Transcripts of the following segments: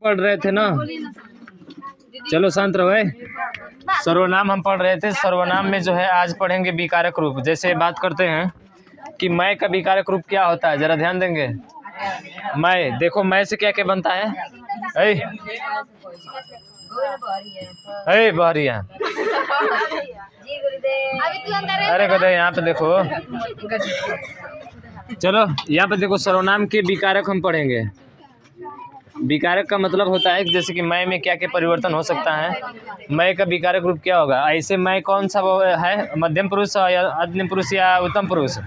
पढ़ रहे थे ना, चलो शांत रहो। सर्वनाम हम पढ़ रहे थे। सर्वनाम में जो है आज पढ़ेंगे विकारक रूप। जैसे बात करते हैं कि मैं का विकारक रूप क्या होता है, जरा ध्यान देंगे। मैं, देखो मैं से क्या क्या बनता है। बहरिया, अरे गधे यहाँ पे देखो। चलो यहाँ पे देखो, सर्वनाम के विकारक हम पढ़ेंगे। विकारक का मतलब होता है जैसे कि मैं में क्या क्या परिवर्तन हो सकता है। मैं का विकारक रूप क्या होगा। ऐसे मैं कौन सा वो है, मध्यम पुरुष या मध्यम पुरुष या उत्तम पुरुष।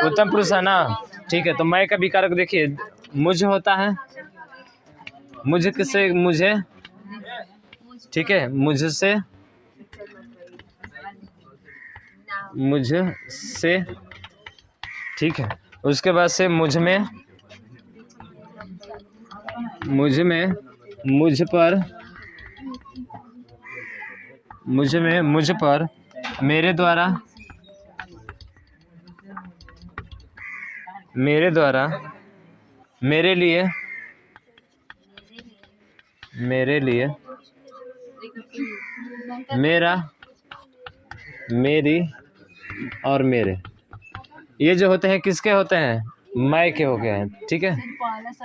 उत्तम पुरुष है ना, ठीक है। तो मैं का विकारक देखिए, मुझ होता है। मुझ किससे, मुझे, ठीक है, मुझसे, मुझसे, ठीक है। उसके बाद से मुझ में, मुझ में, मुझ पर, मुझ में, मुझ पर, मेरे द्वारा, मेरे द्वारा, मेरे लिए, मेरे लिए, मेरा, मेरी और मेरे, ये जो होते हैं किसके होते हैं, मैं के हो गए हैं, ठीक है।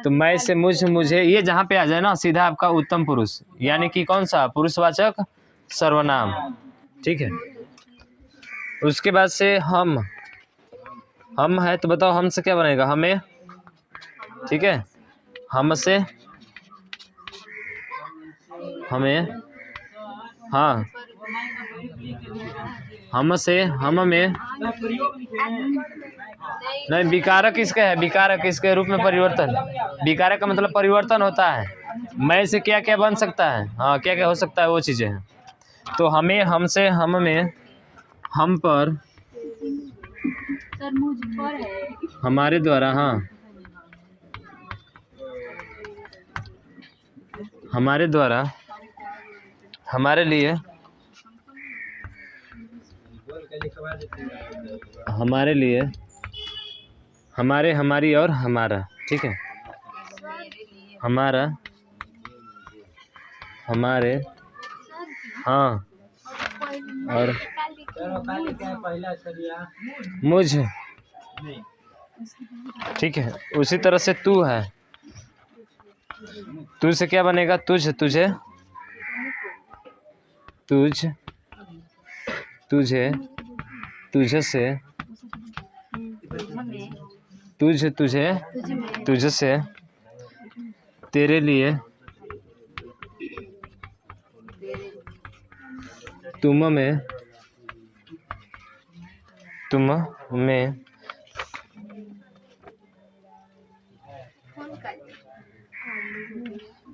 तो मैं से मुझ, मुझे, ये जहाँ पे आ जाए ना सीधा आपका उत्तम पुरुष, यानी कि कौन सा, पुरुषवाचक सर्वनाम, ठीक है। उसके बाद से हम है, तो बताओ हम से क्या बनेगा, हमें, ठीक है। हमसे, हमें, हाँ, हमसे, हम में, नहीं, विकारक किसका है, विकारक किसके रूप में परिवर्तन। विकारक का मतलब परिवर्तन होता है। मैं से क्या क्या बन सकता है, हाँ, क्या क्या हो सकता है, वो चीजें हैं। तो हमें, हमसे, हम में, हम पर, हमारे द्वारा, हाँ, हमारे द्वारा, हमारे लिए, हमारे लिए, हमारे, हमारी और हमारा, ठीक है। हमारा, हमारे, हाँ, और मुझ, ठीक है। उसी तरह से तू है, तू से क्या बनेगा, तुझ, तुझे, तुझ, तुझे, तुझसे, तुझ, तुझे, तुझसे, तेरे लिए, तुम में, तुम में,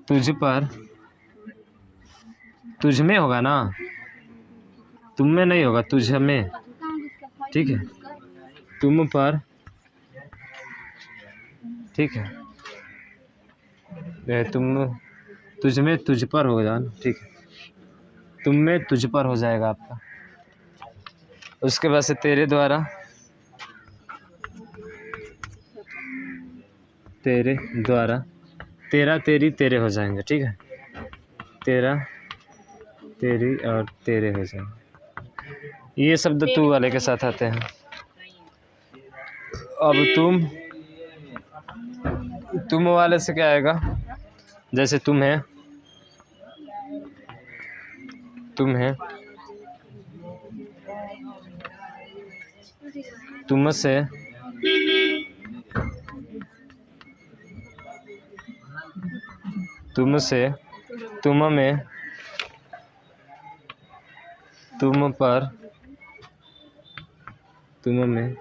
तुझ पर, तुझ में होगा ना, तुम में नहीं होगा, तुझ में, ठीक है। तुम पर, ठीक है। तुम, तुझ में, तुझ पर होगा, ठीक है। तुम में, तुझ पर हो जाएगा आपका। उसके बाद से तेरे द्वारा, तेरे द्वारा, तेरा, तेरी, तेरे हो जाएंगे, ठीक है। तेरा, तेरी और तेरे हो जाएंगे। ये शब्द तू वाले के साथ आते हैं। अब तुम वाले से क्या आएगा, जैसे तुम है, तुम है, तुमसे, तुमसे, तुम में, तुम पर, तुम में,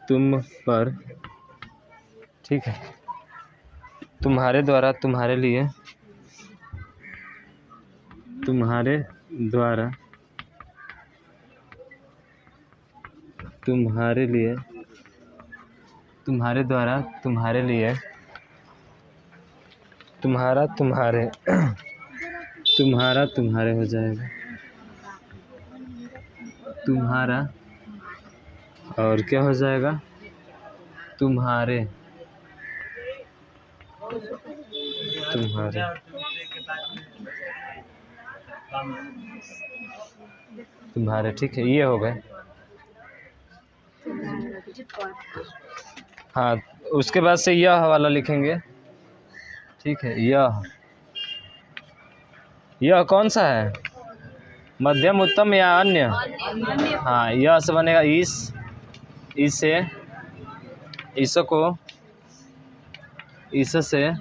तुम पर, ठीक है। तुम्हारे द्वारा, तुम्हारे लिए, तुम्हारे द्वारा, तुम्हारे लिए, तुम्हारे द्वारा, तुम्हारे लिए, तुम्हारा, तुम्हारे, तुम्हारा, तुम्हारे हो जाएगा, तुम्हारा, और क्या हो जाएगा, तुम्हारे, तुम्हारे ठीक है, ये हो गए। हाँ, उसके बाद से यह वाला लिखेंगे, ठीक है। यह कौन सा है, मध्यम, उत्तम या अन्य? हाँ, यह से बनेगा इससे, इसको, इससे,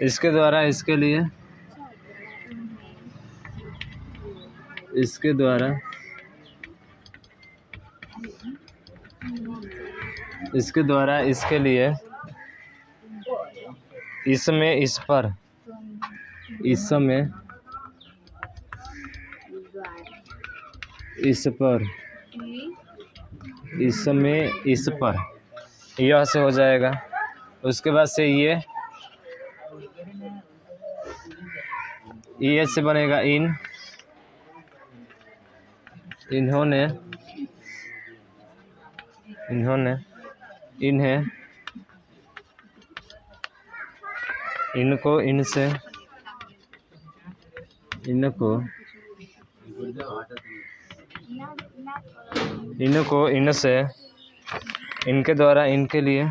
इसके द्वारा, इसके लिए, इसके द्वारा, इसके द्वारा, इसके लिए, इसमें, इस पर, इसमें, इस पर, इसमें, इस पर, यह से हो जाएगा। उसके बाद से ये से बनेगा इन्होंने, इन्हें, इनको, इनसे, इनको, इनसे, इनके द्वारा, इनके लिए,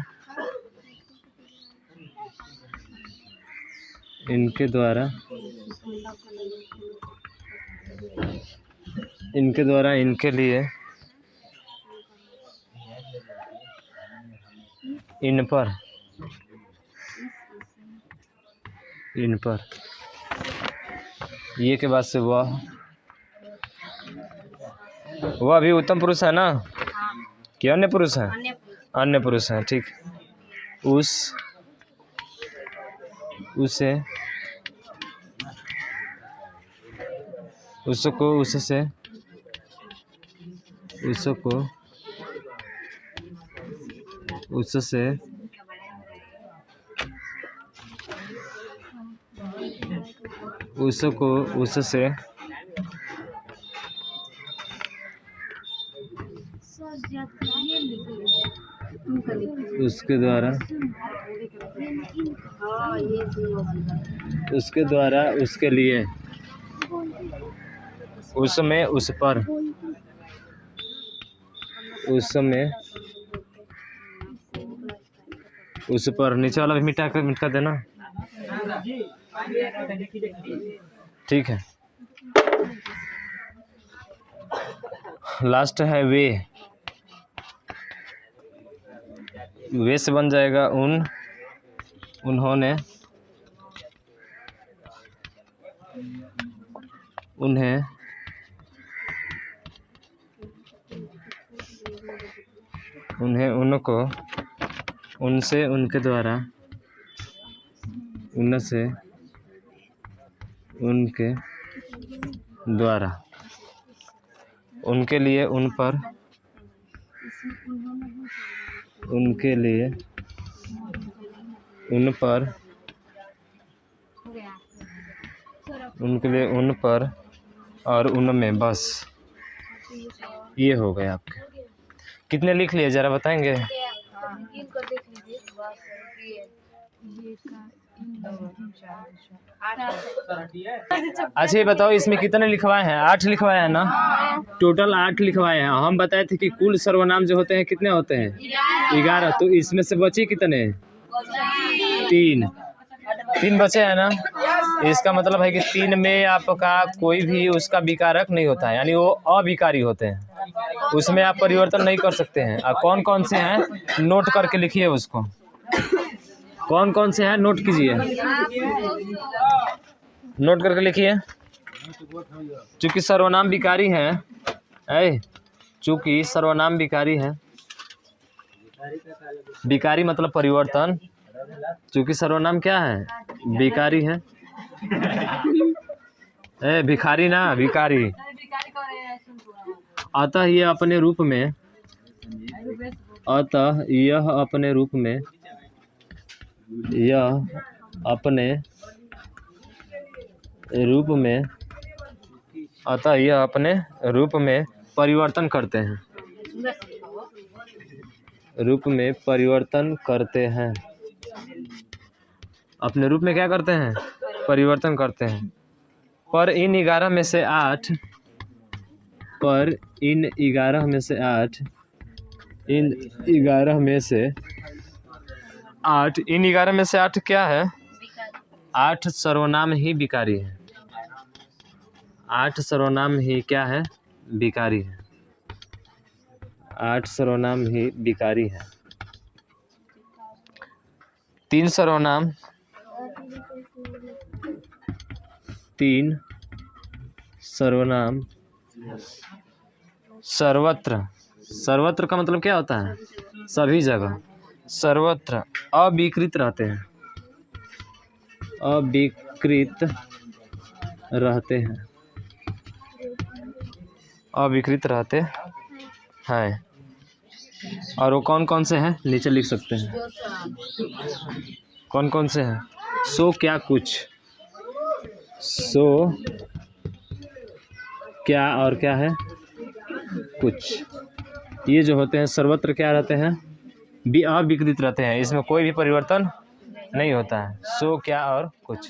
इनके द्वारा, इनके द्वारा, इनके लिए, इन पर, इन पर, ये के बाद से वह भी उत्तम पुरुष है ना, कि अन्य पुरुष है? अन्य पुरुष है, ठीक। उसे, उसको, उससे, उसको, उससे, उसको, उससे, उसके द्वारा, उसके द्वारा, उसके लिए, उसमें, उस पर, उसमें, उस पर, नीचे वाला भी मिटा देना, ठीक है। लास्ट है वे से बन जाएगा उन्होंने, उन्हें, उनको, उनसे, उनके द्वारा, उनसे, उनके द्वारा, उनके लिए, उन पर, उनके लिए, उन पर, उनके लिए, उन पर, और उनमें, बस ये हो गए आपके। कितने लिख लिए जरा बताएंगे? अच्छा ये बताओ, इसमें कितने लिखवाए हैं? 8 लिखवाए हैं ना? टोटल 8 लिखवाए हैं। हम बताए थे कि कुल सर्वनाम जो होते हैं कितने होते हैं? 11। तो इसमें से बचे कितने? 3 बचे हैं ना? इसका मतलब है कि 3 में आपका कोई भी उसका विकारक नहीं होता है, यानी वो अविकारी होते हैं, उसमें आप परिवर्तन नहीं कर सकते हैं। और कौन कौन से हैं नोट करके लिखिए उसको, कौन कौन से हैं नोट कीजिए, नोट करके लिखिए। चूंकि सर्वनाम विकारी है, चूंकि सर्वनाम विकारी है, विकारी मतलब परिवर्तन, चूंकि सर्वनाम क्या है? विकारी है। भिखारी ना, विकारी। अतः ये अपने रूप में, अतः यह अपने रूप में, यह अपने रूप में, अतः यह अपने रूप में परिवर्तन करते हैं, रूप में परिवर्तन करते हैं, अपने रूप में क्या करते हैं, परिवर्तन करते हैं। पर इन 11 में से 8 इन 11 में से 8 क्या है, 8 सर्वनाम ही विकारी है, 8 सर्वनाम ही क्या है, विकारी है, 8 सर्वनाम ही विकारी है। 3 सर्वनाम सर्वत्र का मतलब क्या होता है, सभी जगह, सर्वत्र अविकृत रहते हैं, अविकृत रहते हैं। और वो कौन कौन से हैं, नीचे लिख सकते हैं, कौन कौन से हैं। सो क्या कुछ, सो क्या और क्या है, कुछ, ये जो होते हैं सर्वत्र क्या रहते हैं, अविकृत रहते हैं, इसमें कोई भी परिवर्तन नहीं होता है। सो क्या और कुछ।